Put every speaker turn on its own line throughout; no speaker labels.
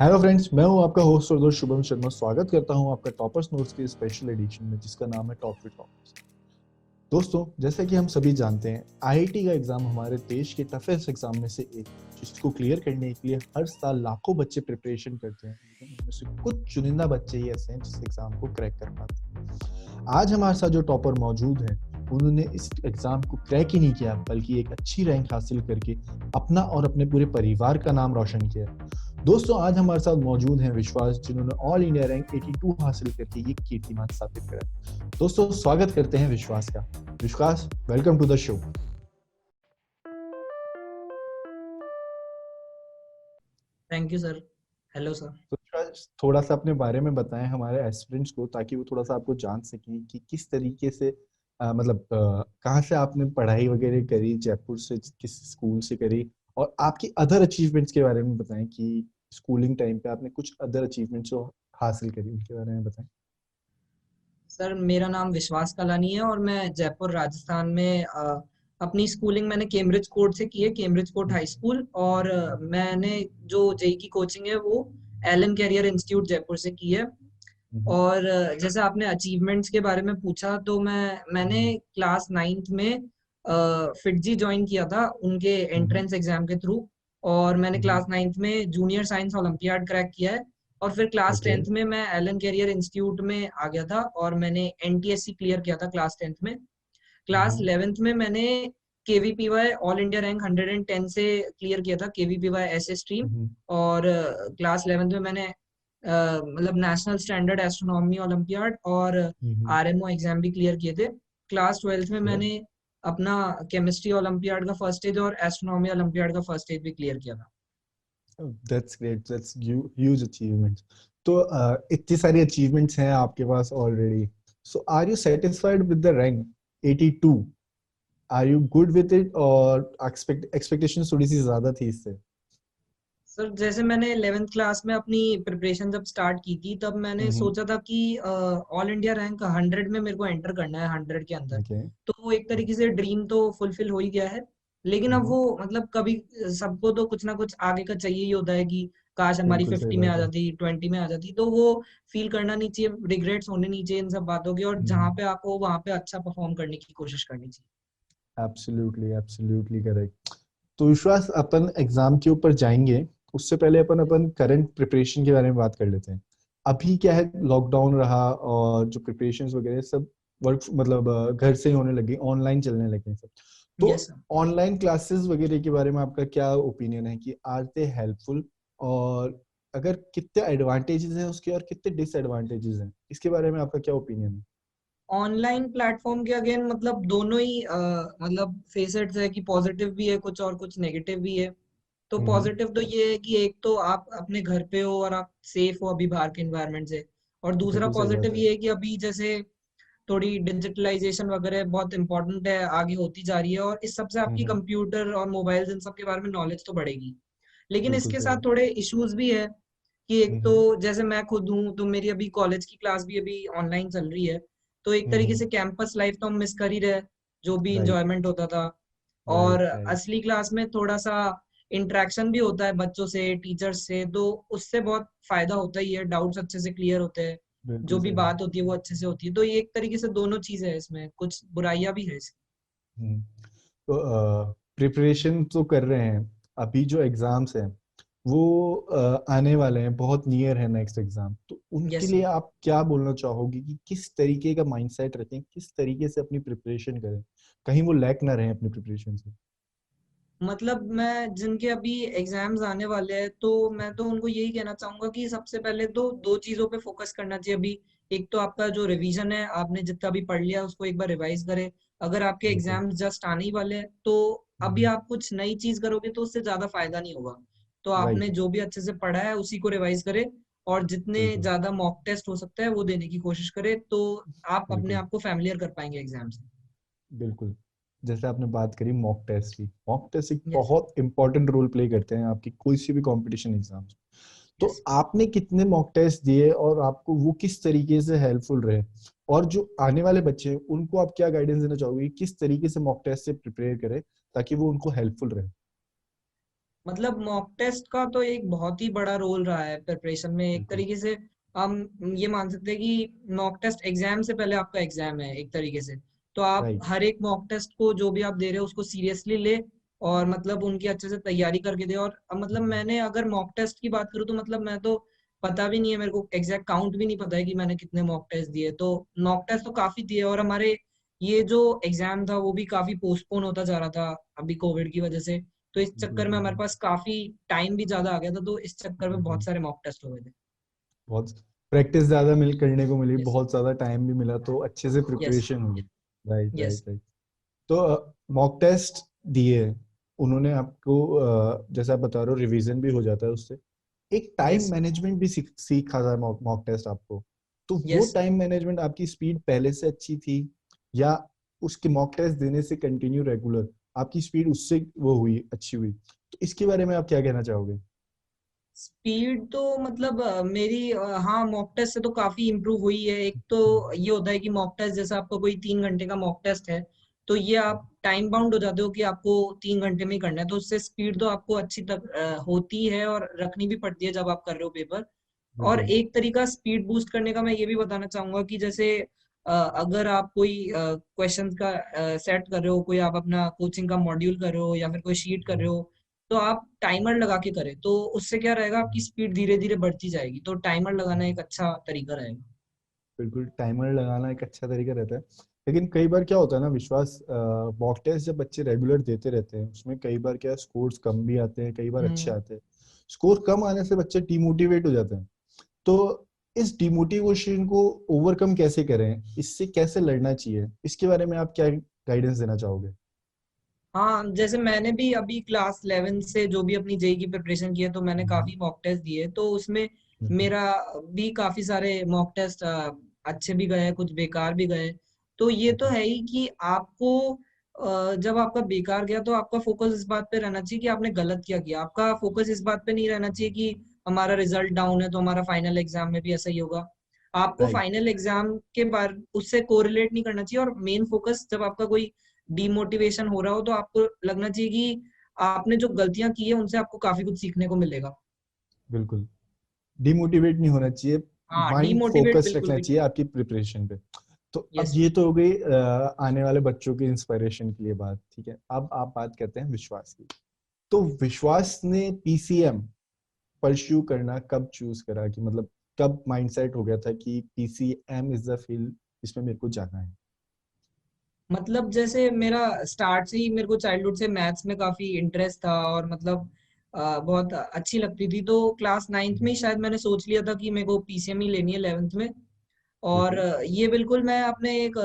Hello friends, मैं हूं आपका होस्ट और दोस्त शुभम शर्मा। स्वागत करता हूं आपका टॉपर्स नोट्स के स्पेशल एडिशन में, जिसका नाम है टॉप विद टॉपर्स। दोस्तों, जैसा कि हम सभी जानते हैं, आईआईटी का एग्जाम हमारे देश के टफेस्ट एग्जाम में से एक है, जिसको क्लियर करने के लिए हर साल लाखों बच्चे प्रिपरेशन करते हैं, लेकिन उनमें से कुछ चुनिंदा बच्चे ही ऐसे हैं जिस एग्जाम को क्रैक कर पाते हैं। आज हमारे साथ जो टॉपर मौजूद हैं, उन्होंने इस एग्जाम को क्रैक ही नहीं किया, बल्कि एक अच्छी रैंक हासिल करके अपना और अपने पूरे परिवार का नाम रोशन किया। दोस्तों, आज हमारे साथ मौजूद हैं विश्वास, जिन्होंने ऑल इंडिया रैंक 82 हासिल करके ये कीर्तिमान स्थापित करा। दोस्तों, स्वागत करते हैं विश्वास का। Vishwas, welcome to the show.
Thank you sir. Hello sir.
तो विश्वास, थोड़ा सा अपने बारे में बताएं हमारे एस्पिरेंट्स को, ताकि वो थोड़ा सा आपको जान सकें कि किस तरीके से कहाँ से आपने पढ़ाई वगैरह करी, जयपुर से किस स्कूल से करी, और आपकी अदर अचीवमेंट्स के बारे में बताएं कि स्कूलिंग टाइम पे आपने कुछ अदर अचीवमेंट्स जो हासिल करी उनके बारे में बताएं।
सर, मेरा नाम विश्वास कलानी है और मैं जयपुर राजस्थान में अपनी स्कूलिंग मैंने कैम्ब्रिज कोर्ट से की है, कैम्ब्रिज कोर्ट हाई स्कूल। और मैंने जो जेई की कोचिंग है वो एलन कैरियर इंस्टीट्यूट जयपुर से की है।
हम्म,
और जैसे आपने अचीवमेंट्स के बारे में पूछा, तो मैंने
हम्म,
क्लास 9th में फिटजी ज्वाइन किया था उनके
हम्म,
एंट्रेंस एग्जाम के थ्रू। और मैंने
हम्म,
क्लास 9th में जूनियर साइंस ओलंपियाड क्रैक किया है। और फिर क्लास
ओके।
10th में मैं एलन कैरियर इंस्टीट्यूट में आ गया था और मैंने एनटीएससी क्लियर किया था क्लास 10th में। क्लास
हम्म,
11th में मैंने केवीपीवाई ऑल इंडिया रैंक 110 से क्लियर किया था, केवीपीवाई एसए स्ट्रीम।
हम्म,
और क्लास 11th में मैंने मतलब नेशनल स्टैंडर्ड एस्ट्रोनॉमी ओलंपियाड और
हम्म,
आरएमओ एग्जाम भी क्लियर किए थे। क्लास 12th में
ओके।
मैंने अपना केमिस्ट्री ओलंपियाड का फर्स्ट स्टेज और एस्ट्रोनॉमी ओलंपियाड का फर्स्ट स्टेज भी क्लियर किया था।
That's great, that's huge achievements. तो इतनी सारी अचीवमेंट्स हैं आपके पास already, so are you satisfied with the rank 82? Are you good with it, और एक्सपेक्टेशन थोड़ी सी ज्यादा थी इससे?
सर, जैसे मैंने 11th क्लास में अपनी प्रिपरेशन जब स्टार्ट की थी, तब मैंने
हम्म,
सोचा था कि ऑल इंडिया रैंक 100 में मेरे को एंटर करना है, 100 के अंदर।
ओके।
तो वो एक तरीके से ड्रीम तो फुलफिल हो ही गया है। लेकिन अब वो मतलब कभी सबको तो कुछ ना कुछ आगे का चाहिए ही होता है कि काश हमारी
बिल्कुल सही
50 में आ
बात है।
जाती, 20 में आ जाती। तो वो फील करना नहीं चाहिए, रिग्रेट्स होने नहीं चाहिए इन सब बातों के। और जहाँ पे आप हो वहाँ पे अच्छा परफॉर्म करने की कोशिश करनी चाहिए।
Absolutely, absolutely correct. तो विश्वास, अपन एग्जाम के ऊपर जाएंगे, उससे पहले अपन अपन करंट प्रिपरेशन के बारे में बात कर लेते हैं। अभी क्या है, लॉकडाउन रहा और जो प्रिपरेशंस वगैरह सब वर्क घर से ही होने लगी, ऑनलाइन चलने लगे सब। तो
यस सर।
ऑनलाइन क्लासेस वगैरह के बारे में आपका क्या ओपिनियन है कि आर दे हेल्पफुल, और अगर कितने एडवांटेजेस हैं उसके और कितने डिसएडवांटेजेस हैं, इसके बारे में आपका क्या ओपिनियन है?
ऑनलाइन प्लेटफॉर्म के अगेन मतलब दोनों ही मतलब फेसेट्स है कि पॉजिटिव भी है कुछ और कुछ नेगेटिव भी है। तो
हम्म,
पॉजिटिव तो ये है कि एक तो आप अपने घर पे हो और आप सेफ हो अभी बाहर के एनवायरनमेंट से। और दूसरा
बिल्कुल सही बात
पॉजिटिव
है।
ये है कि अभी जैसे थोड़ी डिजिटलाइजेशन वगैरह बहुत इंपॉर्टेंट है, आगे होती जा रही है। और इस सबसे आपकी
हम्म,
कंप्यूटर और मोबाइल्स इन सब के बारे में नॉलेज तो बढ़ेगी। लेकिन
बिल्कुल
इसके
सही
साथ
बात।
थोड़े इश्यूज भी है कि एक तो
हम्म,
जैसे मैं खुद हूँ, तो मेरी अभी कॉलेज की क्लास भी अभी ऑनलाइन चल रही है। तो एक तरीके
हम्म,
से कैंपस लाइफ तो हम मिस कर ही रहे, जो भी
राइट,
इंजॉयमेंट होता था। और
राइट, राइट।
असली क्लास में थोड़ा सा इंटरेक्शन भी होता है बच्चों से, टीचर्स से, तो उससे बहुत फायदा होता ही है, डाउट्स अच्छे से क्लियर होते हैं।
बिल्कुल
जो भी
सही बात।
बात होती है वो अच्छे से होती है। तो ये एक तरीके से दोनों चीजें है, इसमें कुछ बुराइयां भी है इसकी।
हम्म, तो प्रिपरेशन तो कर रहे हैं। अभी जो एग्जाम्स हैं वो आने वाले हैं, बहुत नियर है नेक्स्ट एग्जाम, तो उनके
यस
लिए
सर।
आप क्या बोलना चाहोगे कि किस तरीके का माइंडसेट रखें, किस तरीके से अपनी प्रिपरेशन करें, कहीं वो लैक ना रहे अपनी प्रिपरेशन से?
मतलब मैं जिनके अभी एग्जाम्स आने वाले हैं, तो मैं तो उनको यही कहना चाहूंगा कि सबसे पहले तो दो चीजों पे फोकस करना चाहिए अभी। एक तो आपका जो रिवीजन है, आपने जितना भी पढ़ लिया उसको एक बार रिवाइज करें। अगर आपके
बिल्कुल।
एग्जाम्स जस्ट आने ही वाले हैं, तो अभी
हम्म,
आप कुछ नई चीज करोगे तो उससे ज्यादा फायदा नहीं होगा। तो आपने
राइट।
जो भी अच्छे से पढ़ा है उसी को रिवाइज करें। और जितने
बिल्कुल,
ज्यादा मॉक टेस्ट हो सकता है वो देने की कोशिश करें, तो आप अपने
बिल्कुल,
आप को फैमिलियर कर पाएंगे एग्जाम से।
बिल्कुल। जैसे आपने बात करी मॉक टेस्ट की, मॉक टेस्ट एक
यस।
बहुत इंपॉर्टेंट रोल प्ले करते हैं आपकी कोई सी भी कंपटीशन एग्जाम। तो
यस।
आपने कितने मॉक टेस्ट दिए और आपको वो किस तरीके से हेल्पफुल रहे? और जो आने वाले बच्चे हैं उनको आप क्या गाइडेंस देना चाहोगे कि किस तरीके से मॉक टेस्ट से प्रिपेयर करें ताकि वो उनको हेल्पफुल रहे?
मतलब मॉक टेस्ट का तो एक बहुत ही बड़ा रोल रहा है प्रिपरेशन में। एक
बिल्कुल।
तरीके से हम ये मान सकते हैं कि मॉक टेस्ट एग्जाम से पहले आपका एग्जाम है एक तरीके से। तो आप
राइट।
हर एक मॉक टेस्ट को जो भी आप दे रहे हो उसको सीरियसली ले, और मतलब उनकी अच्छे से तैयारी करके दे। और अब मतलब मैंने अगर मॉक टेस्ट की बात करूँ तो मतलब मैं तो पता भी नहीं है, मेरे को एग्जैक्ट काउंट भी नहीं पता है कि मैंने कितने मॉक टेस्ट दिए। तो मॉक टेस्ट तो काफी दिए, और हमारे ये जो एग्जाम था वो भी काफी पोस्टपोन होता जा रहा था अभी कोविड की वजह से। तो इस
बिल्कुल
चक्कर में हमारे
बिल्कुल।
पास काफी टाइम भी ज्यादा आ गया था, तो इस चक्कर में बहुत
बिल्कुल।
सारे मॉक टेस्ट हो गए थे।
बहुत प्रैक्टिस ज्यादा मिल करने को मिली,
यस।
बहुत ज्यादा टाइम भी मिला, तो अच्छे से
यस।
प्रिपरेशन हुई। Right
yes.
Right right. तो मॉक टेस्ट दिए उन्होंने आपको, जैसा आप बता रहे हो रिवीजन भी हो जाता है उससे, एक टाइम
यस।
मैनेजमेंट भी सीखा था मॉक मॉक टेस्ट आपको। तो वो
यस।
टाइम मैनेजमेंट आपकी स्पीड पहले से अच्छी थी, या उसके मॉक टेस्ट देने से कंटिन्यू रेगुलर आपकी स्पीड उससे वो हुई, अच्छी हुई? तो इसके बारे में आप क्या कहना चाहोगे?
स्पीड तो मतलब मेरी हाँ मॉक टेस्ट से तो काफी इम्प्रूव हुई है। एक तो ये होता है कि मॉक टेस्ट जैसा आपका कोई 3 घंटे का मॉक टेस्ट है, तो ये आप टाइम बाउंड हो जाते हो कि आपको 3 घंटे में ही करना है, तो उससे स्पीड तो आपको अच्छी तक होती है और रखनी भी पड़ती है जब आप कर रहे हो पेपर। और
बिल्कुल।
एक तरीका स्पीड बूस्ट करने का मैं ये भी बताना चाहूंगा कि जैसे अगर आप कोई क्वेश्चन का सेट कर रहे हो, कोई आप अपना कोचिंग का मॉड्यूल कर रहे हो या फिर कोई शीट कर रहे हो, तो आप टाइमर लगा के करें, तो उससे क्या रहेगा, आपकी स्पीड धीरे धीरे बढ़ती जाएगी। तो टाइमर लगाना एक अच्छा तरीका रहेगा।
बिल्कुल, टाइमर लगाना एक अच्छा तरीका रहता है। लेकिन कई बार क्या होता है ना विश्वास, मॉक टेस्ट जब बच्चे रेगुलर देते रहते हैं उसमें कई बार क्या स्कोर्स कम भी आते हैं, कई बार अच्छे
हम्म।
आते हैं। स्कोर कम आने से बच्चे डिमोटिवेट हो जाते हैं। तो इस डिमोटिवेशन को ओवरकम कैसे करें, इससे कैसे लड़ना चाहिए, इसके बारे में आप क्या गाइडेंस देना चाहोगे?
हाँ, जैसे मैंने भी अभी क्लास 11 से जो भी अपनी जेई की प्रिपरेशन की है, तो मैंने
हम्म।
काफी मॉक टेस्ट दिए, तो उसमें
बिल्कुल।
मेरा भी काफी सारे मॉक टेस्ट अच्छे भी गए, कुछ बेकार भी गए। तो ये तो
बिल्कुल।
है ही कि आपको जब आपका बेकार गया तो आपका फोकस इस बात पे रहना चाहिए कि आपने गलत क्या किया। आपका फोकस इस बात पे नहीं रहना चाहिए कि हमारा रिजल्ट डाउन है तो हमारा फाइनल एग्जाम में भी ऐसा ही होगा। आपको
राइट।
फाइनल एग्जाम के बारे उससे कोरिलेट नहीं करना चाहिए, और मेन फोकस जब आपका कोई डिमोटिवेशन हो रहा हो तो आपको लगना चाहिए कि आपने जो गलतियां की है उनसे आपको काफी कुछ सीखने को मिलेगा।
बिल्कुल, डिमोटिवेट नहीं होना चाहिए,
हाँ,
माइंड
डीमोटिवेट
फोकस
बिल्कुल
रखना
भी नहीं
चाहिए
होना
आपकी
चाहिए।
प्रिपरेशन पे। तो अब
यस।
ये तो हो गई आने वाले बच्चों की इंस्पिरेशन के लिए बात, ठीक है। अब आप बात करते हैं विश्वास की। तो विश्वास ने पीसीएम परस्यू करना कब चूज करा, कि मतलब कब माइंडसेट हो गया था कि पीसीएम इज द फील्ड, इसमें मेरे को जाना है?
मतलब जैसे मेरा स्टार्ट से ही मेरे को चाइल्डहुड से मैथ्स में काफी इंटरेस्ट था, और मतलब बहुत अच्छी लगती थी। तो क्लास 9th में ही शायद मैंने सोच लिया था कि मेरे को पीसीएम ही लेनी है 11th में। और
बिल्कुल।
ये बिल्कुल मैं अपने एक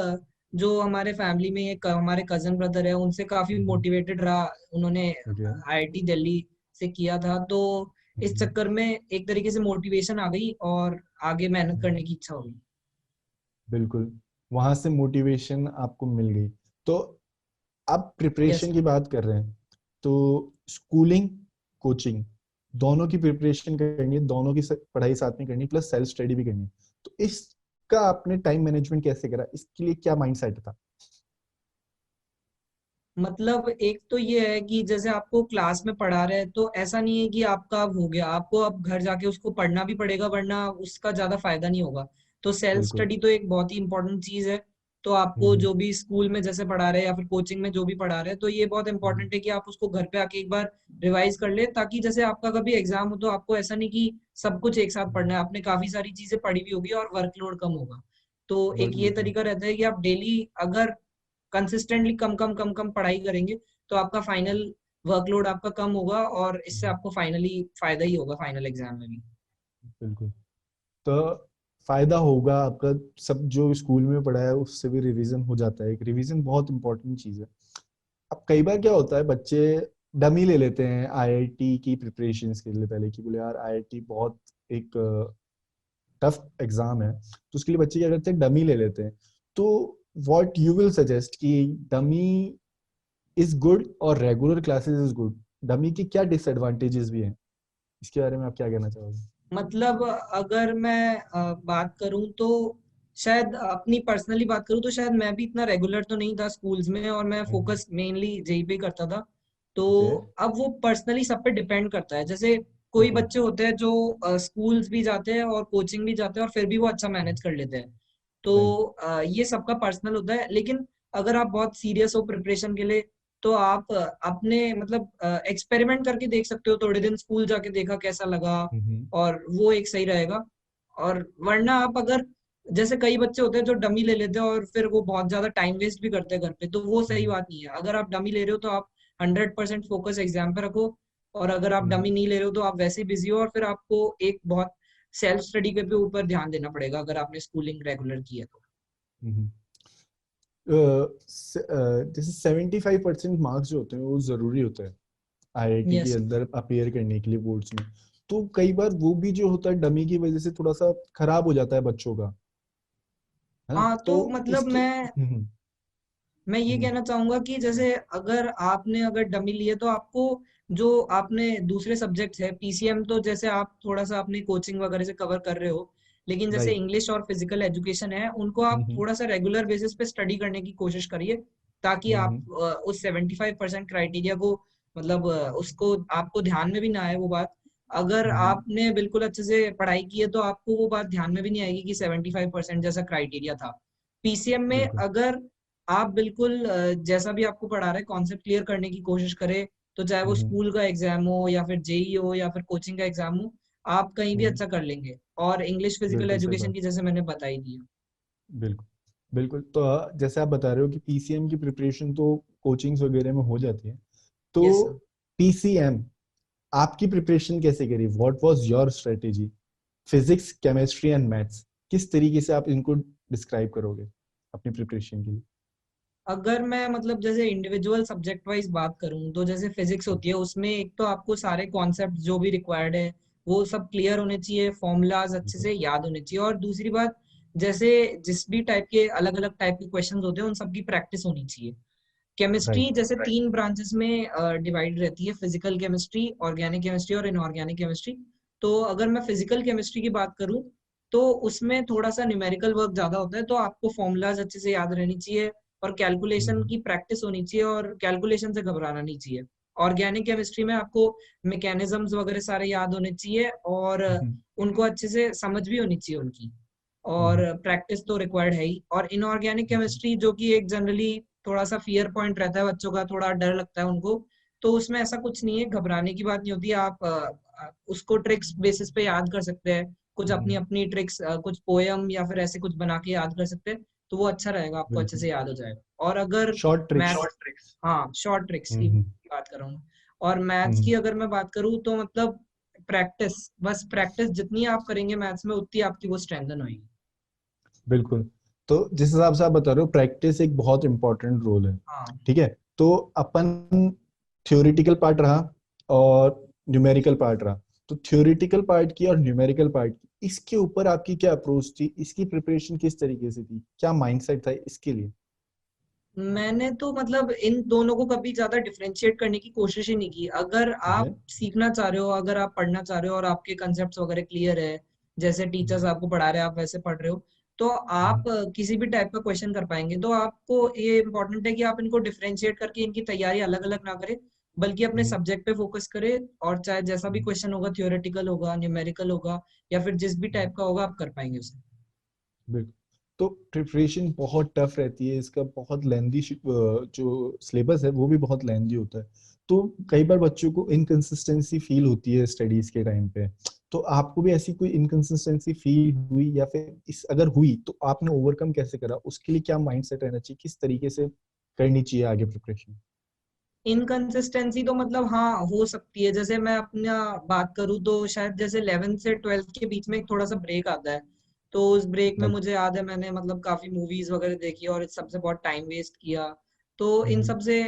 जो हमारे फैमिली में एक हमारे कजन ब्रदर है उनसे काफी मोटिवेटेड रहा। उन्होंने
ओके।
आईआईटी दिल्ली से किया था, तो इस चक्कर में एक तरीके से मोटिवेशन आ गई और आगे मेहनत करने की इच्छा हो गई।
बिल्कुल, वहां से मोटिवेशन आपको मिल गई। तो आप
यस।
प्रिपरेशन की बात कर रहे हैं, तो स्कूलिंग, कोचिंग, दोनों की प्रिपरेशन करनी है, दोनों की पढ़ाई साथ में करनी है, प्लस सेल्फ स्टडी भी करनी है। तो इसका आपने टाइम मैनेजमेंट कैसे करा, इसके लिए क्या माइंडसेट था?
मतलब एक तो ये है कि जैसे आपको क्लास में पढ़ा रहे हैं तो ऐसा नहीं है कि आपका अब हो गया, आपको अब घर जाके उसको पढ़ना भी पड़ेगा, वरना उसका ज्यादा फायदा नहीं होगा। तो सेल्फ
बिल्कुल।
स्टडी तो एक बहुत ही इंपॉर्टेंट चीज है। तो आपको
हम्म।
जो भी स्कूल में जैसे पढ़ा रहे हैं या फिर कोचिंग में जो भी पढ़ा रहे हैं, तो ये बहुत
हम्म।
इंपॉर्टेंट है कि आप उसको घर पे आके एक बार रिवाइज कर ले, ताकि जैसे आपका कभी एग्जाम हो तो आपको ऐसा नहीं कि सब कुछ एक साथ पढ़ना है, आपने काफी सारी चीजें पढ़ी भी होगी और वर्कलोड कम होगा। तो एक ये
बिल्कुल।
तरीका रहता है कि आप डेली अगर कंसिस्टेंटली कम कम कम कम पढ़ाई करेंगे तो आपका फाइनल वर्कलोड आपका कम होगा, और इससे आपको फाइनली फायदा ही होगा फाइनल एग्जाम में भी।
बिल्कुल। तो फायदा होगा आपका, सब जो स्कूल में पढ़ा है उससे भी रिवीजन हो जाता है, एक रिवीजन बहुत इंपॉर्टेंट चीज है। अब कई बार क्या होता है, बच्चे डमी ले लेते हैं आईआईटी की प्रिपरेशन के लिए, पहले की बोले यार आईआईटी बहुत एक टफ एग्जाम है, तो उसके लिए बच्चे क्या करते हैं, डमी ले लेते हैं। तो व्हाट यू विल सजेस्ट कि डमी इज गुड और regular classes is good, dummy की क्या डिसएडवांटेजेस भी हैं, इसके बारे में आप क्या कहना चाहोगे?
मतलब अगर मैं बात करूं तो शायद अपनी पर्सनली बात करूं तो शायद मैं भी इतना रेगुलर तो नहीं था स्कूल्स में, और मैं
हम्म।
फोकस मेनली जेई पे ही करता था। तो
ओके।
अब वो पर्सनली सब पे डिपेंड करता है। जैसे कोई
हम्म।
बच्चे होते हैं जो स्कूल्स भी जाते हैं और कोचिंग भी जाते हैं और फिर भी वो अच्छा मैनेज कर लेते हैं। तो
राइट।
ये सबका पर्सनल होता है। लेकिन अगर आप बहुत सीरियस हो प्रिपरेशन के लिए, तो आप अपने मतलब एक्सपेरिमेंट करके देख सकते हो, थोड़े दिन स्कूल जाके देखा कैसा लगा,
हम्म।
और वो एक सही रहेगा। और वरना आप अगर, जैसे कई बच्चे होते हैं जो डमी ले लेते हैं और फिर वो बहुत ज्यादा टाइम वेस्ट भी करते हैं घर पे, तो वो सही
हम्म।
बात नहीं है। अगर आप डमी ले रहे हो तो आप 100% फोकस एग्जाम पे रखो, और अगर आप डमी
हम्म।
नहीं ले रहे हो तो आप वैसे ही बिजी हो, और फिर आपको एक बहुत सेल्फ स्टडी के भी ऊपर ध्यान देना पड़ेगा अगर आपने स्कूलिंग रेगुलर की है तो।
हम्म। जैसे 75% मार्क्स जो होते हैं वो जरूरी होते हैं आईआईटी के
यस।
अंदर अपीयर करने के लिए बोर्ड्स में। तो कई बार वो भी जो होता है डमी की वजह से थोड़ा सा खराब हो जाता है बच्चों का, है ना?
हाँ,
तो
तो मतलब
इसके
मैं ये
हम्म।
कहना चाहूंगा कि जैसे अगर डमी लिए तो आपको, जो आपने दूसरे सब्जेक्ट्स है पीसीएम, तो जैसे आप थोड़ा सा अपनी कोचिंग वगैरह से कवर कर रहे हो, लेकिन जैसे
राइट।
इंग्लिश और फिजिकल एजुकेशन है उनको आप
हम्म।
थोड़ा सा रेगुलर बेसिस पे स्टडी करने की कोशिश करिए, ताकि आप
हम्म।
उस 75% क्राइटेरिया को, मतलब उसको आपको ध्यान में भी ना आए वो बात। अगर
हम्म।
आपने बिल्कुल अच्छे से पढ़ाई की है तो आपको वो बात ध्यान में भी नहीं आएगी कि 75% जैसा क्राइटेरिया था। पीसीएम में
बिल्कुल।
अगर आप बिल्कुल जैसा भी आपको पढ़ा रहे कॉन्सेप्ट क्लियर करने की कोशिश करें, तो चाहे वो
हम्म।
स्कूल का एग्जाम हो या फिर जेई हो या फिर कोचिंग का एग्जाम हो, आप कहीं भी
हम्म।
अच्छा कर लेंगे। और इंग्लिश फिजिकल
बिल्कुल सही
एजुकेशन
बात।
की जैसे मैंने बताई दी है।
बिल्कुल। बिल्कुल। तो जैसे आप बता रहे हो कि पीसीएम की प्रिपरेशन तो कोचिंग्स वगैरह में हो जाती है, तो
यस सर।
पीसीएम आपकी प्रिपरेशन कैसे करी? What was your strategy? Physics, chemistry and maths, किस तरीके से आप इनको डिस्क्राइब करोगे अपनी प्रिपरेशन के लिए?
अगर मैं मतलब जैसे इंडिविजुअल सब्जेक्ट वाइज बात करूं, तो जैसे फिजिक्स होती है, उसमें एक तो आपको सारे कॉन्सेप्ट जो भी रिक्वायर्ड है वो सब क्लियर होने चाहिए, फॉर्मूलाज अच्छे
बिल्कुल।
से याद होने चाहिए। और दूसरी बात, जैसे जिस भी टाइप के अलग अलग टाइप के क्वेश्चंस होते हैं उन सब की प्रैक्टिस होनी चाहिए। Chemistry
right.
जैसे तीन ब्रांचेस में डिवाइड रहती है, फिजिकल केमिस्ट्री, ऑर्गेनिक केमिस्ट्री और इनऑर्गेनिक केमिस्ट्री। तो अगर मैं फिजिकल केमिस्ट्री की बात करूं, तो उसमें थोड़ा सा न्यूमेरिकल वर्क ज्यादा होता है, तो आपको फॉर्मूलाज अच्छे से याद रहनी चाहिए और कैलकुलेशन
हम्म।
की प्रैक्टिस होनी चाहिए, और कैलकुलेशन से घबराना नहीं चाहिए। ऑर्गेनिक केमिस्ट्री में आपको मैकेनिज्म्स वगैरह सारे याद होने चाहिए, और
हम्म।
उनको अच्छे से समझ भी होनी चाहिए उनकी, और
हम्म।
प्रैक्टिस तो रिक्वायर्ड है ही। और इनऑर्गेनिक
हम्म।
केमिस्ट्री जो कि एक जनरली थोड़ा सा फियर पॉइंट रहता है बच्चों का, थोड़ा डर लगता है उनको, तो उसमें ऐसा कुछ नहीं है, घबराने की बात नहीं होती। आप उसको ट्रिक्स बेसिस पे याद कर सकते हैं, कुछ अपनी
हम्म।
अपनी ट्रिक्स, कुछ पोयम या फिर ऐसे कुछ बना के याद कर सकते हैं, तो वो अच्छा रहेगा, आपको अच्छे
बिल्कुल।
से याद हो जाएगा। और अगर
short tricks.
Maths, short tricks, हाँ शॉर्ट ट्रिक्स की
हम्म।
बात कर रहा हूँ। और मैथ्स
हम्म।
की अगर मैं बात करूँ तो मतलब प्रैक्टिस, बस प्रैक्टिस जितनी आप करेंगे मैथ्स में उतनी आपकी वो स्ट्रेंथन होगी।
बिल्कुल। तो जिस हिसाब से आप बता रहे हो, प्रैक्टिस एक बहुत इंपॉर्टेंट रोल है।
हाँ।
ठीक है। तो अपन थ्योरेटिकल पार्ट रहा और न्यूमेरिकल पार्ट रहा। तो थ्योरेटिकल पार्ट की और न्यूमेरिकल पार्ट की, इसके ऊपर आपकी क्या अप्रोच थी? इसकी प्रिपरेशन किस तरीके से थी? क्या माइंडसेट था इसके लिए?
मैंने तो मतलब इन दोनों को कभी ज्यादा डिफरेंशिएट करने की कोशिश ही नहीं की। अगर
ओके।
आप सीखना चाह रहे हो, अगर आप पढ़ना चाह रहे हो और आपके कंसेप्ट वगैरह क्लियर है, जैसे टीचर्स आपको पढ़ा रहे हैं आप वैसे पढ़ रहे हो, तो आप किसी भी टाइप का क्वेश्चन कर पाएंगे। तो आपको ये इंपॉर्टेंट है कि आप इनको डिफरेंशिएट करके इनकी तैयारी अलग अलग ना करें, बल्कि अपने सब्जेक्ट पे फोकस करें, और चाहे जैसा भी क्वेश्चन होगा, थ्योरेटिकल होगा, न्यूमेरिकल होगा, या फिर जिस भी टाइप का होगा, आप कर पाएंगे उसे।
बिल्कुल। तो प्रिपरेशन बहुत टफ रहती है, इसका बहुत लेंदी जो सिलेबस है वो भी बहुत लेंदी होता है। तो कई बार बच्चों को इनकंसिस्टेंसी फील होती है स्टडीज के टाइम पे। तो आपको भी ऐसी कोई इनकंसिस्टेंसी फील हुई, या फिर इस अगर हुई तो आपने ओवरकम कैसे करा? उसके लिए क्या माइंडसेट रहना चाहिए? किस तरीके से करनी चाहिए आगे प्रिपरेशन?
इनकंसिस्टेंसी तो मतलब हाँ हो सकती है। जैसे मैं अपना बात करूँ तो शायद जैसे 11th से 12th के बीच में एक थोड़ा सा ब्रेक आता है, तो उस ब्रेक में
राइट।
मुझे याद है मैंने मतलब काफी मूवीज वगैरह देखी और इस सबसे बहुत टाइम वेस्ट किया। तो इन
हम्म।
सब से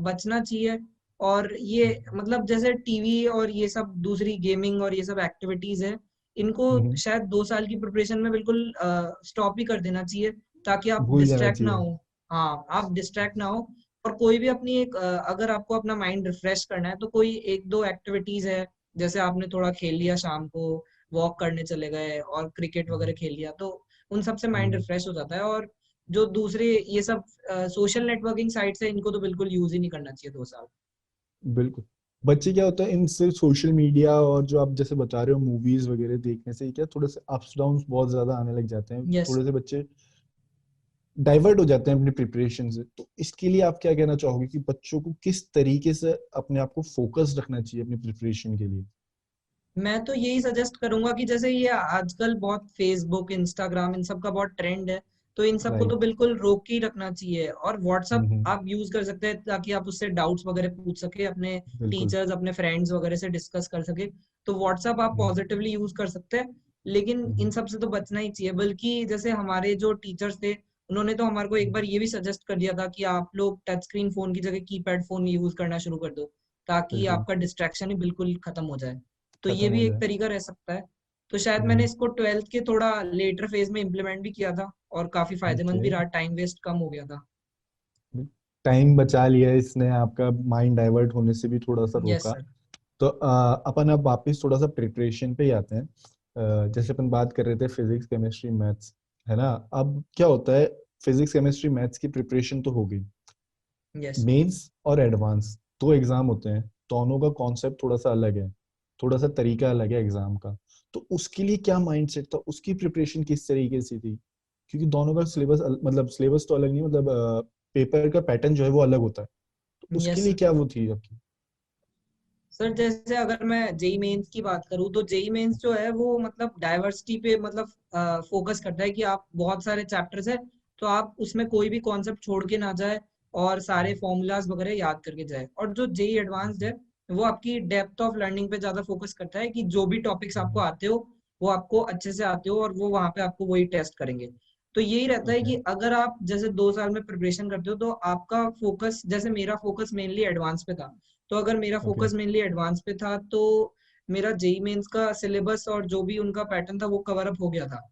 बचना चाहिए। और ये मतलब जैसे टीवी और ये सब दूसरी गेमिंग और ये सब एक्टिविटीज है, इनको
हम्म।
शायद 2 साल की प्रिपरेशन में बिल्कुल स्टॉप ही कर देना चाहिए, ताकि आप
भूल जाना
डिस्ट्रैक्ट ना
चाहिए।
हो। हाँ, आप डिस्ट्रैक्ट ना हो। और कोई भी अपनी एक अगर आपको अपना माइंड रिफ्रेश करना है तो कोई एक दो एक्टिविटीज है, जैसे आपने थोड़ा खेल लिया शाम को, वॉक करने चले गए और क्रिकेट वगैरह खेल लिया, तो उन सब से माइंड
हम्म।
रिफ्रेश हो जाता है। और जो दूसरे ये सब सोशल नेटवर्किंग साइट्स है, इनको तो बिल्कुल यूज ही नहीं करना चाहिए 2 साल।
बिल्कुल। बच्चे क्या होता है इनसे सोशल मीडिया और जो आप जैसे बता रहे हो मूवीज वगैरह देखने से क्या थोड़े से अप्स डाउन बहुत ज्यादा आने लग जाते हैं,
यस।
थोड़े से बच्चे डाइवर्ट हो जाते हैं अपनी प्रिपरेशन से। तो इसके लिए आप क्या कहना चाहोगे कि बच्चों को किस तरीके से अपने आप को फोकस रखना चाहिए अपनी प्रिपरेशन के लिए?
मैं तो यही सजेस्ट करूंगा कि जैसे ये आजकल बहुत फेसबुक इंस्टाग्राम इन सब का बहुत ट्रेंड है, तो इन सबको तो
राइट।
बिल्कुल रोक के ही रखना चाहिए। और व्हाट्सअप
हम्म।
आप यूज कर सकते हैं ताकि आप उससे डाउट्स वगैरह पूछ सके, अपने
बिल्कुल।
टीचर्स अपने फ्रेंड्स वगैरह से डिस्कस कर सके। तो व्हाट्सअप आप
हम्म।
पॉजिटिवली यूज कर सकते हैं, लेकिन इन
हम्म।
सब से तो बचना ही चाहिए। बल्कि जैसे हमारे जो टीचर्स थे, उन्होंने तो हमारे को एक बार ये भी सजेस्ट कर दिया था कि आप लोग टच स्क्रीन फोन की जगह कीपैड फोन यूज करना शुरू कर दो, ताकि
बिल्कुल।
आपका डिस्ट्रैक्शन ही बिल्कुल खत्म हो जाए। तो
खत्म
ये
हो
भी एक
जाए।
तरीका रह सकता है। तो शायद मैंने
हम्म।
इसको 12th के थोड़ा लेटर फेज में इम्प्लीमेंट भी किया था, और काफी फायदेमंद
ओके।
भी रहा, टाइम वेस्ट कम हो गया था।
टाइम बचा लिया इसने, आपका माइंड डाइवर्ट होने से भी थोड़ा सा
यस
रोका।
सर।
तो अपन अब वापस थोड़ा सा प्रिपरेशन पे ही आते हैं। जैसे अपन बात कर रहे थे फिजिक्स केमिस्ट्री मैथ्स, है ना? अब क्या होता है, फिजिक्स केमिस्ट्री मैथ्स की प्रिपरेशन तो हो गई।
यस।
मेंस और एडवांस दो एग्जाम होते हैं, दोनों का कॉन्सेप्ट थोड़ा सा अलग है, थोड़ा सा तरीका अलग है एग्जाम का। तो उसके लिए क्या माइंडसेट था, उसकी प्रिपरेशन किस तरीके से थी? क्योंकि दोनों का सिलेबस मतलब सिलेबस तो अलग नहीं, मतलब पेपर का पैटर्न जो है वो अलग होता है। तो उसके
यस
लिए
सर।
क्या वो थी आपकी?
सर जैसे अगर मैं जेई मेंस की बात करूँ, तो जेई मेंस जो है वो मतलब डाइवर्सिटी पे मतलब फोकस करता है कि आप बहुत सारे चैप्टर्स है, तो आप उसमें कोई भी कॉन्सेप्ट छोड़ के ना जाए, और सारे फॉर्मूलाज वगैरह याद करके जाए। और जो जेई एडवांस्ड है, वो आपकी डेप्थ ऑफ लर्निंग पे ज्यादा फोकस करता है कि जो भी टॉपिक्स आपको आते हो, वो आपको अच्छे से आते हो, और वो वहां पे आपको वही टेस्ट करेंगे। तो यही रहता है
ओके।
कि अगर आप जैसे 2 साल में प्रिपरेशन करते हो, तो आपका फोकस, जैसे मेरा फोकस मेनली एडवांस पे था, तो अगर मेरा
ओके।
फोकस मेनली एडवांस पे था, तो मेरा जेई मेंस का सिलेबस और जो भी उनका पैटर्न था वो कवर अप हो गया था।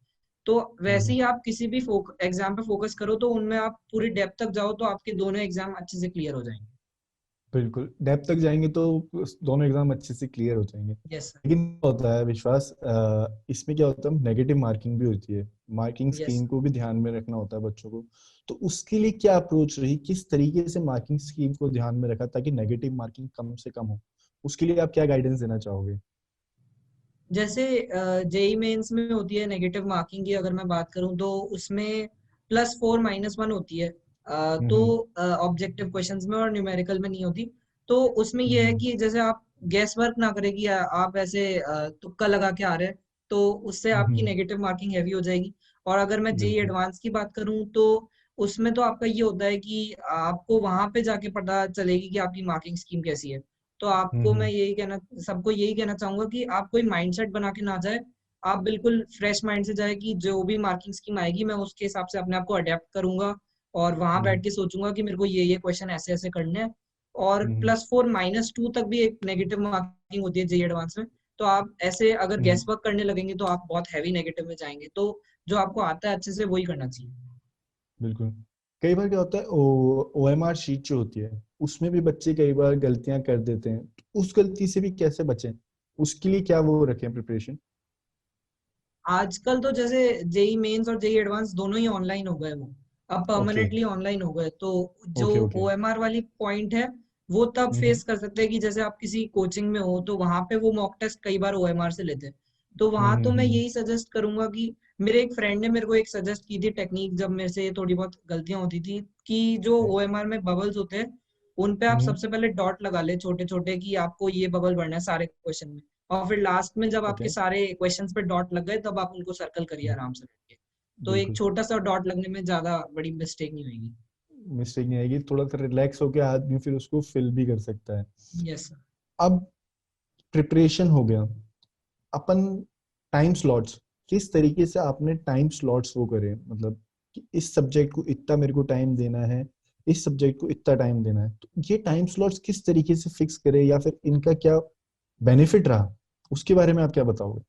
तो वैसे ही आप किसी भी एग्जाम पे फोकस करो, तो उनमें आप पूरी डेप्थ तक जाओ, तो आपके दोनों एग्जाम अच्छे से क्लियर हो जाएंगे।
बिल्कुल डेप्थ तक जाएंगे तो दोनों एग्जाम अच्छे से क्लियर हो जाएंगे।
Yes sir.
लेकिन क्या होता है विश्वास, इसमें क्या होता है, नेगेटिव मार्किंग भी होती है, मार्किंग
यस।
स्कीम को भी ध्यान में रखना होता है बच्चों को। तो उसके लिए क्या अप्रोच रही, किस तरीके से मार्किंग स्कीम को ध्यान में रखा ताकि नेगेटिव मार्किंग कम से कम हो? उसके लिए आप क्या गाइडेंस देना चाहोगे?
जैसे जेई मेंस में होती है नेगेटिव मार्किंग की, अगर मैं बात करूं तो उसमें +4 -1 होती है। तो
हम्म।
ऑब्जेक्टिव क्वेश्चंस में और न्यूमेरिकल में नहीं होती। तो उसमें ये है
हम्म।
कि जैसे आप गैस वर्क ना करें कि आप ऐसे तुक्का लगा के आ रहे हैं, तो उससे आपकी
हम्म।
नेगेटिव मार्किंग हैवी हो जाएगी। और अगर मैं जेई
बिल्कुल।
एडवांस की बात करूं, तो उसमें तो आपका ये होता है कि आपको वहां पे जाके पता चलेगी कि आपकी मार्किंग स्कीम कैसी है। तो आपको मैं
हम्म।
यही कहना सबको यही कहना चाहूंगा कि आप कोई माइंडसेट बना के ना जाए। आप बिल्कुल फ्रेश माइंड से जाए कि जो भी मार्किंग स्कीम आएगी, मैं उसके हिसाब से अपने आप को अडेप्ट करूंगा, और वहां
हम्म।
बैठ के सोचूंगा कि मेरे को ये क्वेश्चन ऐसे ऐसे करने हैं। और
हम्म।
+4 -2 तक भी एक नेगेटिव मार्किंग होती है जेई एडवांस में। तो आप ऐसे अगर
हम्म।
गैस वर्क करने लगेंगे, तो आप बहुत हैवी नेगेटिव में जाएंगे। तो जो आपको आता है अच्छे से वही करना चाहिए।
बिल्कुल। कई बार क्या होता है, OMR शीट जो होती है उसमें भी बच्चे कई बार गलतियां कर देते हैं, तो उस गलती से भी कैसे बचें? उसके लिए क्या वो रखें प्रिपरेशन?
आजकल तो जैसे जेई मेंस और जेई एडवांस दोनों ही ऑनलाइन हो गए, वो अब
ओके।
परमानेंटली ऑनलाइन हो गए। तो जो
ओके। ओके।
ओएमआर वाली पॉइंट है, वो तब
हम्म।
फेस कर सकते हैं कि जैसे आप किसी कोचिंग में हो, तो वहां पे वो मॉक टेस्ट कई बार ओएमआर से लेते हैं। तो वहां तो मैं
हम्म।
यही सजेस्ट करूंगा कि मेरे एक फ्रेंड ने मेरे को एक सजेस्ट की थी टेक्निक, जब मेरे से थोड़ी बहुत गलतियां होती थी, कि जो
ओके।
ओएमआर में बबल्स होते हैं, उन पे आप
हम्म।
सबसे पहले डॉट लगा ले छोटे छोटे, कि आपको ये बबल भरना है सारे क्वेश्चन में। और फिर लास्ट में जब आपके
ओके।
सारे क्वेश्चंस पे डॉट लग गए, तब आप उनको सर्कल करिए आराम से बैठ के। तो एक
बिल्कुल।
छोटा सा डॉट लगने में ज्यादा बड़ी मिस्टेक नहीं होगी।
मिस्टेक नहीं आएगी, थोड़ा सा रिलैक्स होकर आदमी फिर उसको फिल भी कर सकता है।
Yes sir.
अब प्रिपरेशन हो गया, अपन टाइम स्लॉट्स, किस तरीके से आपने टाइम स्लॉट्स वो करे, मतलब कि इस सब्जेक्ट को इतना मेरे को टाइम देना है, इस सब्जेक्ट को इतना टाइम देना है, तो ये टाइम स्लॉट्स किस तरीके से फिक्स करे या फिर इनका क्या बेनिफिट रहा, उसके बारे में आप क्या बताओगे?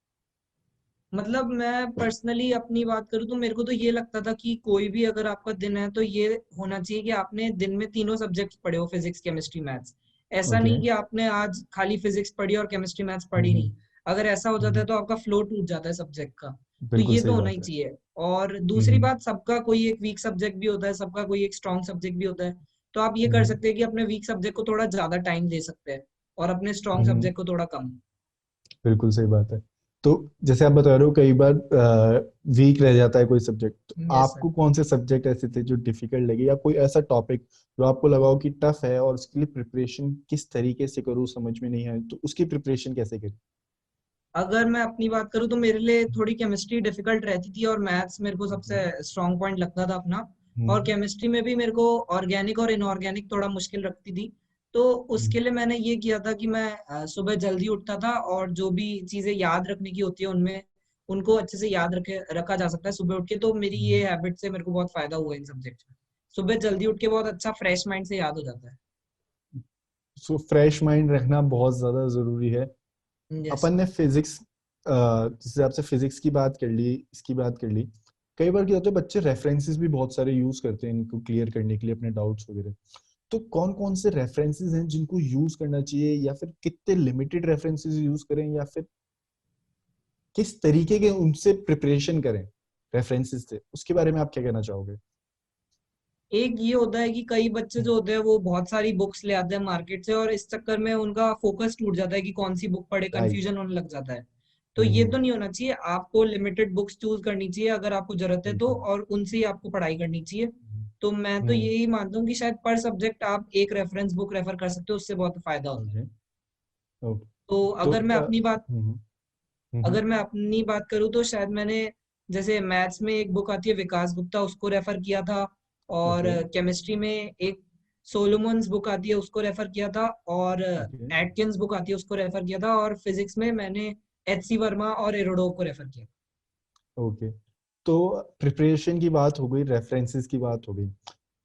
मतलब मैं पर्सनली अपनी बात करूँ, तो मेरे को तो ये लगता था कि कोई भी अगर आपका दिन है, तो ये होना चाहिए कि आपने दिन में तीनों सब्जेक्ट पढ़े हो, फिजिक्स केमिस्ट्री मैथ्स। ऐसा
ओके।
नहीं कि आपने आज खाली फिजिक्स पढ़ी और केमिस्ट्री मैथ्स पढ़ी
हम्म।
नहीं। अगर ऐसा हो जाता
हम्म।
है, तो आपका फ्लो टूट जाता है सब्जेक्ट का। तो
बिल्कुल
ये तो
सही
होना ही
बात है।
चाहिए। और दूसरी
हम्म।
बात, सबका कोई एक वीक सब्जेक्ट भी होता है, सबका कोई एक स्ट्रॉन्ग सब्जेक्ट भी होता है। तो आप ये कर सकते हैं कि अपने वीक सब्जेक्ट को थोड़ा ज्यादा टाइम दे सकते हैं और अपने स्ट्रॉन्ग
हम्म,
सब्जेक्ट को थोड़ा कम।
बिल्कुल सही बात है। तो जैसे आप बता रहे हो कई बार वीक रह जाता है कोई सब्जेक्ट, तो
यस सर।
आपको कौन से सब्जेक्ट ऐसे थे जो डिफिकल्ट लगे, या कोई ऐसा टॉपिक जो आपको लगा हो कि टफ है और उसके लिए प्रिपरेशन किस तरीके से करूँ समझ में नहीं आए, तो उसकी प्रिपरेशन कैसे करें?
अगर मैं अपनी बात करूँ तो मेरे लिए थोड़ी केमिस्ट्री डिफिकल्ट रहती थी और मैथ्स मेरे को सबसे
ओके।
स्ट्रॉन्ग पॉइंट लगता था अपना। और
हम्म।
केमिस्ट्री में भी मेरे को ऑर्गेनिक और इनऑर्गेनिक थोड़ा मुश्किल लगती थी। तो उसके
हम्म।
लिए मैंने ये किया था कि मैं सुबह जल्दी उठता था और जो भी चीजें याद रखने की होती है उनमें उनको अच्छे से याद रखा जा सकता है सुबह उठ के। तो मेरी ये हैबिट से मेरे को बहुत फायदा हुआ इन सब्जेक्ट में। सुबह जल्दी उठ के बहुत अच्छा फ्रेश माइंड से याद हो जाता है।
सो फ्रेश माइंड रखना बहुत ज्यादा जरूरी है।
यस
अपन
सर।
ने फिजिक्स, जिस हिसाब से फिजिक्स की बात कर ली, इसकी बात कर ली, कई बार क्या होता है बच्चे रेफरेंसेस भी बहुत सारे यूज करते हैं इनको क्लियर करने के लिए अपने डाउट्स वगैरह। तो कौन कौन से रेफरेंसेस हैं जिनको यूज करना चाहिए, या फिर कितने लिमिटेड रेफरेंसेस यूज करें, या फिर किस तरीके के उनसे प्रिपरेशन करें रेफरेंसेस से, उसके बारे में आप क्या कहना चाहोगे?
एक ये होता है कि कई बच्चे जो होते हैं वो बहुत सारी बुक्स ले आते हैं मार्केट से और इस चक्कर में उनका फोकस टूट जाता है कि कौन सी बुक पढ़े,
राइट।
कंफ्यूजन होने लग जाता है। तो ये
हम्म।
तो नहीं होना चाहिए। आपको लिमिटेड बुक्स चूज करनी चाहिए अगर आपको जरूरत है तो,
बिल्कुल।
और उनसे ही आपको पढ़ाई करनी चाहिए। तो मैं तो
हम्म।
यही मानता हूँ कि शायद पर सब्जेक्ट आप एक रेफरेंस बुक रेफर कर सकते हो, उससे बहुत फायदा होता है।
ओके। ओके।
तो
तो
अगर मैं अपनी बात
हम्म।
अगर मैं अपनी बात करूँ तो शायद मैंने जैसे मैथ्स में एक बुक आती है विकास गुप्ता, उसको रेफर किया था। और
ओके।
केमिस्ट्री में एक सोलोमन्स बुक आती है उसको रेफर किया था। और
ओके।
एटकिंस बुक आती है उसको रेफर किया था। और फिजिक्स में मैंने एच सी वर्मा और एरोडोव को रेफर किया।
ओके। तो प्रिपरेशन की बात हो गई, रेफरेंसेस की बात हो गई।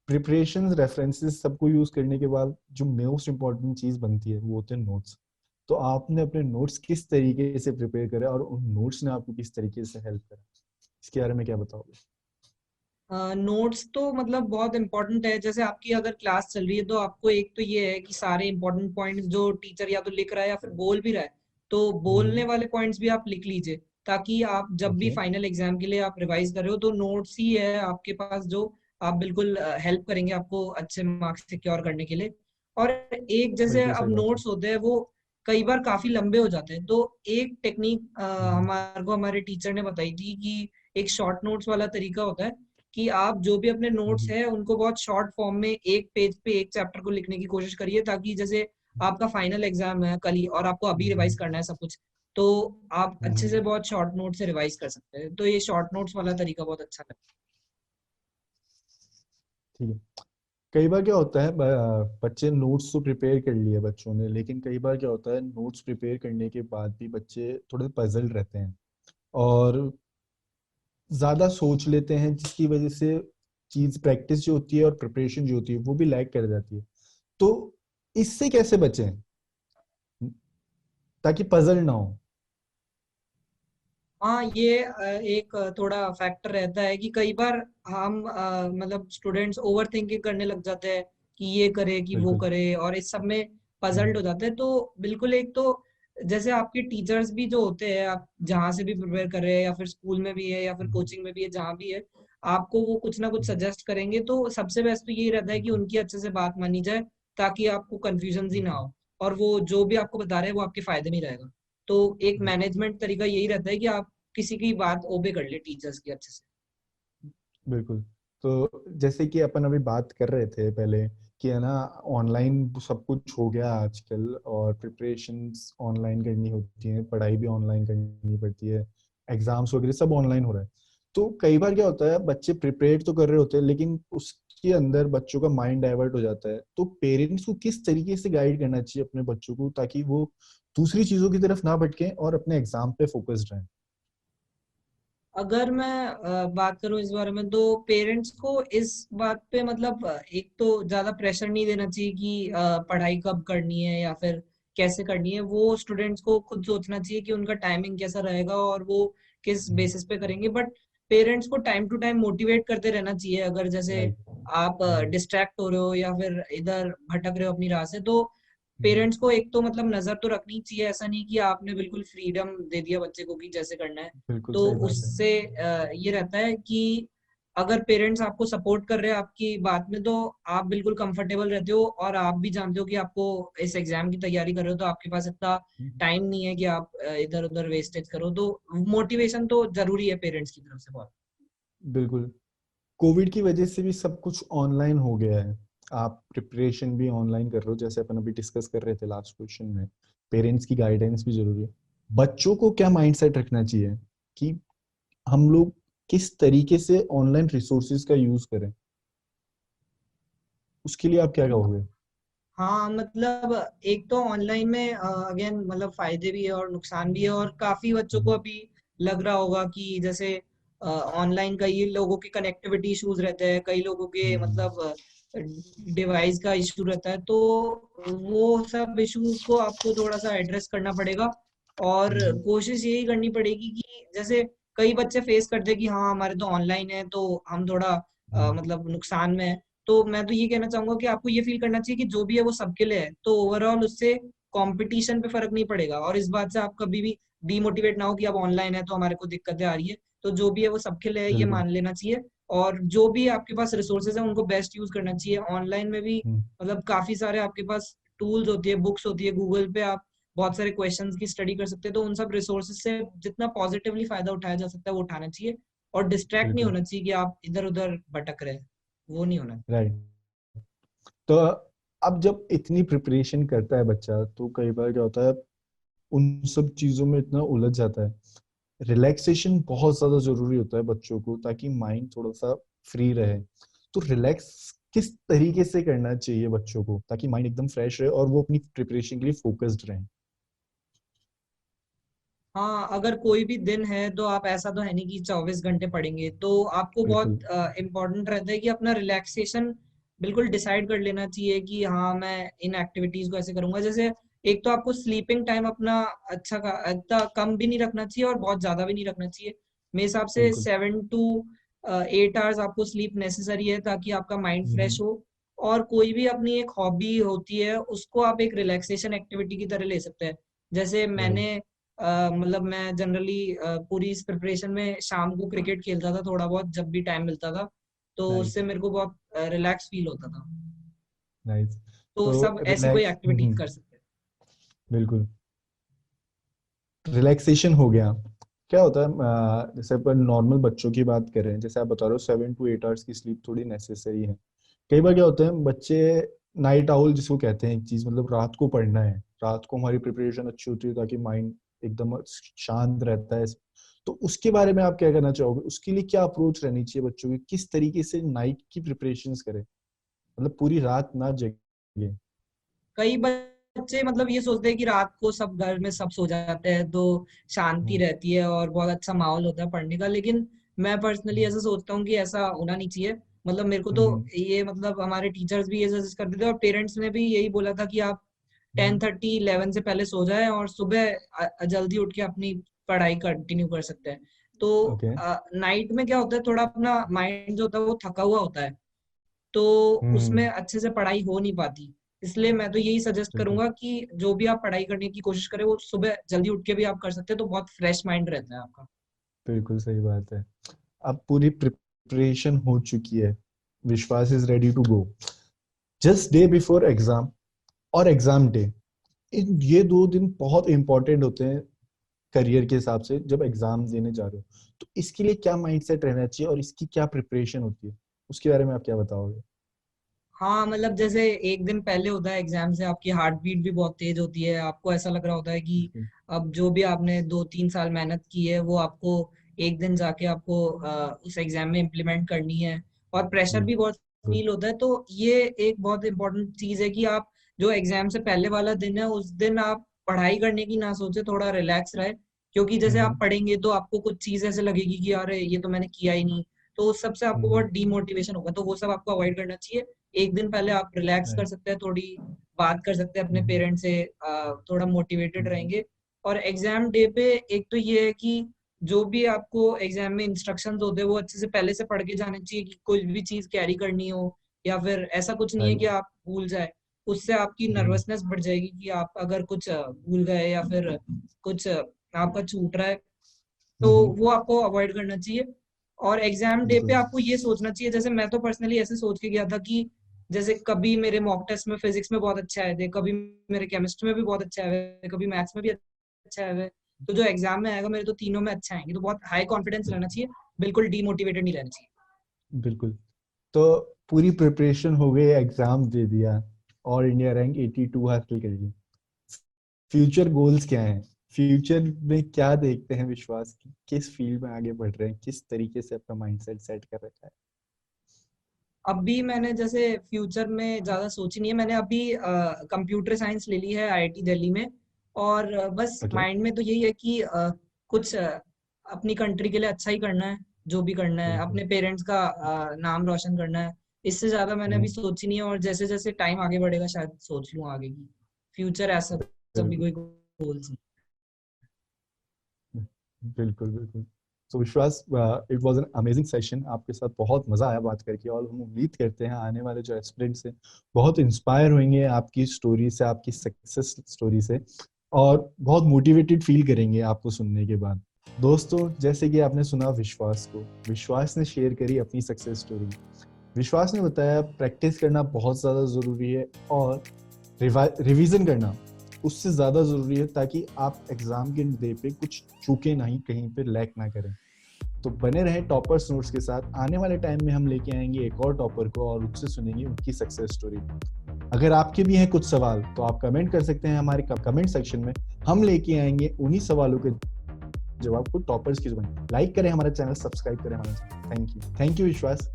प्रिपरेशन रेफरेंसेस सबको यूज करने के बाद जो मोस्ट इम्पोर्टेंट चीज बनती है वो होते हैं नोट्स। तो आपने अपने नोट्स किस तरीके से प्रिपेयर करे और उन नोट्स ने आपको किस तरीके से हेल्प करा, इसके बारे में क्या बताओगे?
नोट्स तो मतलब बहुत इंपॉर्टेंट है। जैसे आपकी अगर क्लास चल रही है तो आपको एक तो ये है कि सारे इंपॉर्टेंट पॉइंट्स जो टीचर या तो लिख रहा है या फिर बोल भी रहा है, तो बोलने
हम्म।
वाले पॉइंट्स भी आप लिख लीजिए, ताकि आप जब भी
ओके।
फाइनल एग्जाम के लिए आप रिवाइज कर रहे हो तो नोट्स ही है आपके पास जो आप बिल्कुल हेल्प करेंगे आपको अच्छे मार्क्स सिक्योर करने के लिए। और एक जैसे
बिल्कुल
अब
सही बात है।
नोट्स होते हैं वो कई बार काफी लंबे हो जाते हैं। तो एक टेक्निक
हम्म।
हमारे को हमारे टीचर ने बताई थी कि एक शॉर्ट नोट्स वाला तरीका होता है कि आप जो भी अपने नोट्स
हम्म।
है उनको बहुत शॉर्ट फॉर्म में एक पेज पे एक चैप्टर को लिखने की कोशिश करिए, ताकि जैसे आपका फाइनल एग्जाम है कल ही और आपको अभी रिवाइज
हम्म।
करना है सब कुछ, तो आप अच्छे से
हम्म।
बहुत शॉर्ट नोट से रिवाइज कर सकते हैं। तो ये शॉर्ट नोट्स वाला तरीका बहुत अच्छा लगता
ठीक है। कई बार क्या होता है बच्चे नोट्स तो प्रिपेयर कर लिए बच्चों ने, लेकिन कई बार क्या होता है नोट्स प्रिपेयर करने के बाद भी बच्चे थोड़े पजल रहते हैं और ज्यादा सोच लेते हैं, जिसकी वजह से चीज प्रैक्टिस जो होती है और प्रिपरेशन जो होती है वो भी लैग कर जाती है। तो इससे कैसे बचें ताकि पजल ना हो?
है। हाँ, ये एक थोड़ा फैक्टर रहता है कि कई बार हम मतलब स्टूडेंट्स ओवर थिंकिंग करने लग जाते हैं कि ये करे कि वो
बिल्कुल।
करे, और इस सब में पजल्ड
हम्म।
हो जाते हैं। तो बिल्कुल एक तो जैसे आपके टीचर्स भी जो होते हैं, आप जहाँ से भी प्रिपेयर कर रहे हैं या फिर स्कूल में भी है या फिर
हम्म।
कोचिंग में भी है, जहाँ भी है, आपको वो कुछ ना कुछ
हम्म।
सजेस्ट करेंगे। तो सबसे बेस्ट तो यही रहता है कि
बिल्कुल।
उनकी अच्छे से बात मानी जाए, ताकि आपको कंफ्यूजन ही ना
बिल्कुल।
हो और वो जो भी आपको बता रहे हैं वो आपके फायदे में ही रहेगा। तो एक मैनेजमेंट तरीका यही रहता है कि आप किसी की बात ओबे कर ले टीचर्स की अच्छे से।
बिल्कुल। तो जैसे कि अपन अभी बात कर रहे थे पहले कि है ना, ऑनलाइन सब कुछ हो गया आजकल और प्रिपरेशंस ऑनलाइन करनी होती हैं, पढ़ाई भी ऑनलाइन करनी पड़ती है, एग्जाम्स वगैरह सब ऑनलाइन हो रहा है। तो कई बार क्या होता है बच्चे प्रिपेयर तो कर रहे होते हैं लेकिन उसके अंदर बच्चों का माइंड डाइवर्ट हो जाता है। तो पेरेंट्स को किस तरीके से गाइड करना चाहिए अपने बच्चों को ताकि वो दूसरी चीजों की तरफ ना भटकें और अपने एग्जाम पे फोकस्ड रहें?
अगर मैं बात करूं इस बारे में, तो पेरेंट्स को इस बात पे मतलब एक तो ज्यादा प्रेशर नहीं देना चाहिए कि पढ़ाई कब करनी है या फिर कैसे करनी है। वो स्टूडेंट्स को खुद सोचना चाहिए कि उनका टाइमिंग कैसा रहेगा और वो किस बेसिस पे करेंगे। बट पेरेंट्स को टाइम टू टाइम मोटिवेट करते रहना चाहिए। अगर जैसे
राइट।
आप डिस्ट्रैक्ट हो रहे हो या फिर इधर भटक रहे हो अपनी राह से, तो
हम्म।
पेरेंट्स को एक तो मतलब नजर तो रखनी चाहिए। ऐसा नहीं कि आपने बिल्कुल फ्रीडम दे दिया बच्चे को कि जैसे करना है।
बिल्कुल
तो
सही बात है।
उससे ये रहता है कि अगर पेरेंट्स आपको सपोर्ट कर रहे हैं आपकी बात में, तो आप बिल्कुल कंफर्टेबल रहते हो, और आप भी जानते हो कि आपको इस एग्जाम की तैयारी कर रहे हो, तो आपके पास इतना टाइम नहीं है कि आप इधर उधर वेस्टेज करो। तो मोटिवेशन तो जरूरी है पेरेंट्स की तरफ से बहुत।
बिल्कुल। कोविड की वजह से भी सब कुछ ऑनलाइन हो गया है। आप प्रिपरेशन भी ऑनलाइन कर रहे हो, जैसे अपन अभी डिस्कस कर रहे थे लास्ट क्वेश्चन में। पेरेंट्स की गाइडेंस भी जरूरी है। बच्चों को क्या माइंडसेट रखना चाहिए कि हम लोग किस तरीके से ऑनलाइन रिसोर्सेज का यूज करें, उसके लिए आप क्या कहोगे?
हाँ मतलब एक तो ऑनलाइन में अगेन मतलब फायदे भी है और नुकसान भी है, और काफी बच्चों को
हम्म,
अभी लग रहा होगा कि जैसे ऑनलाइन कई लोगों के कनेक्टिविटी इश्यूज रहते हैं, कई लोगों के
हम्म,
मतलब डिवाइस का इशू रहता है, तो वो सब इश्यूज को आपको थोड़ा सा एड्रेस करना पड़ेगा। और
हम्म,
कोशिश यही करनी पड़ेगी कि जैसे कई बच्चे फेस करते हैं कि हाँ हमारे तो ऑनलाइन है, तो हम थोड़ा
हम्म,
मतलब नुकसान में है। तो मैं तो ये कहना चाहूंगा कि आपको ये फील करना चाहिए कि जो भी है वो सबके लिए है, तो ओवरऑल उससे कंपटीशन पे फर्क नहीं पड़ेगा, और इस बात से आप कभी भी डीमोटिवेट ना हो कि अब ऑनलाइन है तो हमारे को दिक्कतें आ रही है। तो जो भी है वो सबके लिए है, ये
बिल्कुल।
मान लेना चाहिए। और जो भी आपके पास रिसोर्सेज है उनको बेस्ट यूज करना चाहिए। ऑनलाइन में भी
हम्म,
मतलब काफी सारे आपके पास टूल्स होती है, बुक्स होती है, गूगल पे आप बहुत सारे क्वेश्चंस की स्टडी कर सकते हैं। तो उन सब रिसोर्सेज से जितना पॉजिटिवली फायदा उठाया जा सकता है वो उठाना चाहिए, और डिस्ट्रैक्ट नहीं
बिल्कुल।
होना चाहिए कि आप इधर उधर भटक रहे हैं, वो नहीं होना।
राइट। तो अब जब इतनी प्रिपरेशन करता है बच्चा, तो कई बार क्या होता है, उन सब चीजों में इतना उलझ जाता है। रिलैक्सेशन बहुत ज्यादा जरूरी होता है बच्चों को, ताकि माइंड थोड़ा सा फ्री रहे। तो रिलैक्स किस तरीके से करना चाहिए बच्चों को, ताकि माइंड एकदम फ्रेश रहे और वो अपनी प्रिपरेशन के लिए फोकस्ड रहे?
हाँ अगर कोई भी दिन है तो आप ऐसा तो है नहीं कि 24 घंटे पढ़ेंगे, तो आपको
बिल्कुल।
बहुत इम्पोर्टेंट रहता है कि अपना रिलैक्सेशन बिल्कुल डिसाइड कर लेना चाहिए कि हाँ मैं इन एक्टिविटीज को ऐसे करूंगा। जैसे एक तो आपको स्लीपिंग टाइम अपना इतना कम भी नहीं रखना चाहिए और बहुत ज्यादा भी नहीं रखना चाहिए। मेरे हिसाब से
बिल्कुल।
7 to 8 आवर्स आपको स्लीप नेसेसरी है ताकि आपका माइंड फ्रेश
हम्म,
हो। और कोई भी अपनी एक हॉबी होती है उसको आप एक रिलैक्सेशन एक्टिविटी की तरह ले सकते हैं। जैसे
राइट।
मैंने मतलब मैं जनरली पूरी इस प्रिपरेशन में शाम को क्रिकेट खेलता था थोड़ा बहुत जब भी टाइम मिलता था, तो उससे
नाइस।
मेरे को बहुत रिलैक्स फील होता था।
नाइस।
तो
तो
सब ऐसी कोई
रिलैक्स।
एक्टिविटी कर सकते हैं।
बिल्कुल। रिलैक्सेशन हो गया। क्या होता है, जैसे अपन नॉर्मल बच्चों की बात करें, जैसे आप बता रहे हो 7 to 8 आवर्स की स्लीप थोड़ी नेसेसरी है। कई बार क्या होता है, बच्चे नाइट आउल जिसको कहते हैं, एक चीज मतलब रात को पढ़ना है, रात को हमारी प्रिपरेशन अच्छी होती है ताकि माइंड एकदम शांत रहता है। तो उसके बारे में आप क्या करना चाहोगे? उसके लिए क्या अप्रोच रहनी चाहिए बच्चों की, किस तरीके से नाइट की प्रिपरेशन करें, मतलब पूरी रात ना जगे?
कई बच्चे मतलब ये सोचते हैं कि रात को सब घर में सब सो जाते हैं तो शांति
हम्म,
रहती है और बहुत अच्छा माहौल होता है पढ़ने का, लेकिन मैं पर्सनली
हम्म,
ऐसा सोचता हूँ कि ऐसा होना नहीं चाहिए। मतलब मेरे को तो
हम्म,
ये मतलब हमारे टीचर्स भी ये सजेस्ट करते थे और पेरेंट्स ने भी यही बोला था कि आप 10:30 11 से पहले सो जाएं और सुबह जल्दी उठ के अपनी पढ़ाई कंटिन्यू कर सकते हैं। तो
ओके।
नाइट में क्या होता है, थोड़ा अपना माइंड जो होता है वो थका हुआ होता है, तो
हम्म।
उसमें अच्छे से पढ़ाई हो नहीं पाती। इसलिए मैं तो यही सजेस्ट
बिल्कुल।
करूंगा कि जो भी आप पढ़ाई करने की कोशिश करें वो सुबह जल्दी उठ के भी आप कर सकते हैं, तो बहुत फ्रेश माइंड रहता है आपका।
बिल्कुल सही बात है। अब पूरी प्रिपरेशन हो चुकी है, Vishwas is ready to go, just day before exam और एग्जाम डे, इन ये 2 दिन बहुत इंपॉर्टेंट होते हैं करियर के हिसाब से, जब एग्जाम देने जा रहे हो। तो इसके लिए क्या माइंडसेट रहना चाहिए और इसकी क्या प्रिपरेशन होती है, उसके बारे में आप क्या बताओगे?
हाँ मतलब जैसे एक दिन पहले होता है एग्जाम से, आपकी हार्ट बीट भी बहुत तेज होती है, आपको ऐसा लग रहा होता है कि
बिल्कुल।
अब जो भी आपने 2 3 साल मेहनत की है वो आपको एक दिन जाके आपको उस एग्जाम में इम्प्लीमेंट करनी है, और प्रेशर भी बहुत
बिल्कुल।
फील होता है। तो ये एक बहुत इंपॉर्टेंट चीज है कि आप जो एग्जाम से पहले वाला दिन है उस दिन आप पढ़ाई करने की ना सोचे, थोड़ा रिलैक्स रहे। क्योंकि जैसे आप
हम्म,
पढ़ेंगे तो आपको कुछ चीज ऐसे लगेगी कि यार ये तो मैंने किया ही नहीं, तो उस सब से आपको बहुत
हम्म,
डीमोटिवेशन होगा, तो वो सब आपको अवॉइड करना चाहिए। एक दिन पहले आप रिलैक्स कर
राइट।
सकते हैं, थोड़ी बात कर सकते हैं अपने
हम्म,
पेरेंट्स से, थोड़ा मोटिवेटेड
हम्म,
रहेंगे। और एग्जाम डे पे एक तो ये है कि जो भी आपको एग्जाम में इंस्ट्रक्शंस होते हैं वो अच्छे से पहले से पढ़ के जाने चाहिए कि कोई भी चीज कैरी करनी हो, या फिर ऐसा कुछ नहीं है कि
राइट।
आप भूल जाए। उससे आपकी
हम्म,
नर्वसनेस बढ़ जाएगी कि आप अगर कुछ भूल गए या फिर कुछ आपका छूट रहा है, तो
हम्म,
वो आपको अवॉइड करना चाहिए। और एग्जाम डे पे
बिल्कुल।
आपको ये सोचना चाहिए, जैसे मैं तो पर्सनली ऐसे सोच के गया था कि जैसे कभी मेरे मॉक टेस्ट में फिजिक्स में बहुत अच्छे आए थे, कभी मेरे केमिस्ट्री में भी बहुत अच्छे आए हुए, कभी मैथ्स में भी अच्छे आए हुए, तो जो एग्जाम में आएगा मेरे तो तीनों में अच्छे आएंगे, तो बहुत हाई कॉन्फिडेंस रहना चाहिए, बिल्कुल डीमोटिवेटेड नहीं रहना चाहिए।
बिल्कुल। तो पूरी प्रिपरेशन हो गई, एग्जाम दे दिया, और इंडिया रैंक 82 हासिल कर ली। फ्यूचर गोल्स क्या हैं? फ्यूचर में क्या देखते हैं विश्वास की? किस फील्ड में आगे बढ़ रहे हैं? किस तरीके से अपना माइंडसेट सेट कर रखा है?
अभी मैंने जैसे फ्यूचर में ज्यादा सोची नहीं है, मैंने अभी कंप्यूटर साइंस ले ली है आईआईटी दिल्ली में, और बस
ओके।
माइंड में तो यही है कि कुछ अपनी कंट्री के लिए अच्छा ही करना है, जो भी करना है,
बिल्कुल।
अपने पेरेंट्स का नाम रोशन करना है। इससे ज्यादा मैंने अभी
हम्म,
सोची नहीं है, और जैसे जैसे टाइम आगे बढ़ेगा शायद सोच लूँ आगे की फ्यूचर, ऐसा अभी
बिल्कुल।
कोई गोल्स नहीं।
बिल्कुल बिल्कुल। तो विश्वास, it was an amazing session, आपके साथ बहुत मजा आया बात करके, और हम उम्मीद करते हैं आने वाले जो एस्पिरेंट्स हैं बहुत इंस्पायर होंगे आपकी स्टोरी से, आपकी सक्सेस स्टोरी से, और बहुत मोटिवेटेड फील करेंगे आपको सुनने के बाद। दोस्तों, जैसे कि आपने सुना विश्वास को, विश्वास ने शेयर करी अपनी सक्सेस स्टोरी। विश्वास ने बताया प्रैक्टिस करना बहुत ज़्यादा ज़रूरी है, और रिवीजन करना उससे ज़्यादा ज़रूरी है, ताकि आप एग्ज़ाम के डे पे कुछ चूके नहीं, कहीं पे लैक ना करें। तो बने रहें टॉपर्स नोट्स के साथ। आने वाले टाइम में हम लेके आएंगे एक और टॉपर को, और उससे सुनेंगे उनकी सक्सेस स्टोरी। अगर आपके भी हैं कुछ सवाल, तो आप कमेंट कर सकते हैं हमारे कमेंट सेक्शन में। हम लेके आएंगे उन्हीं सवालों के जवाब को टॉपर्स की जुबानी। लाइक करें हमारा चैनल, सब्सक्राइब करें हमारा चैनल। थैंक यू विश्वास।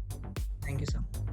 Thank you sir.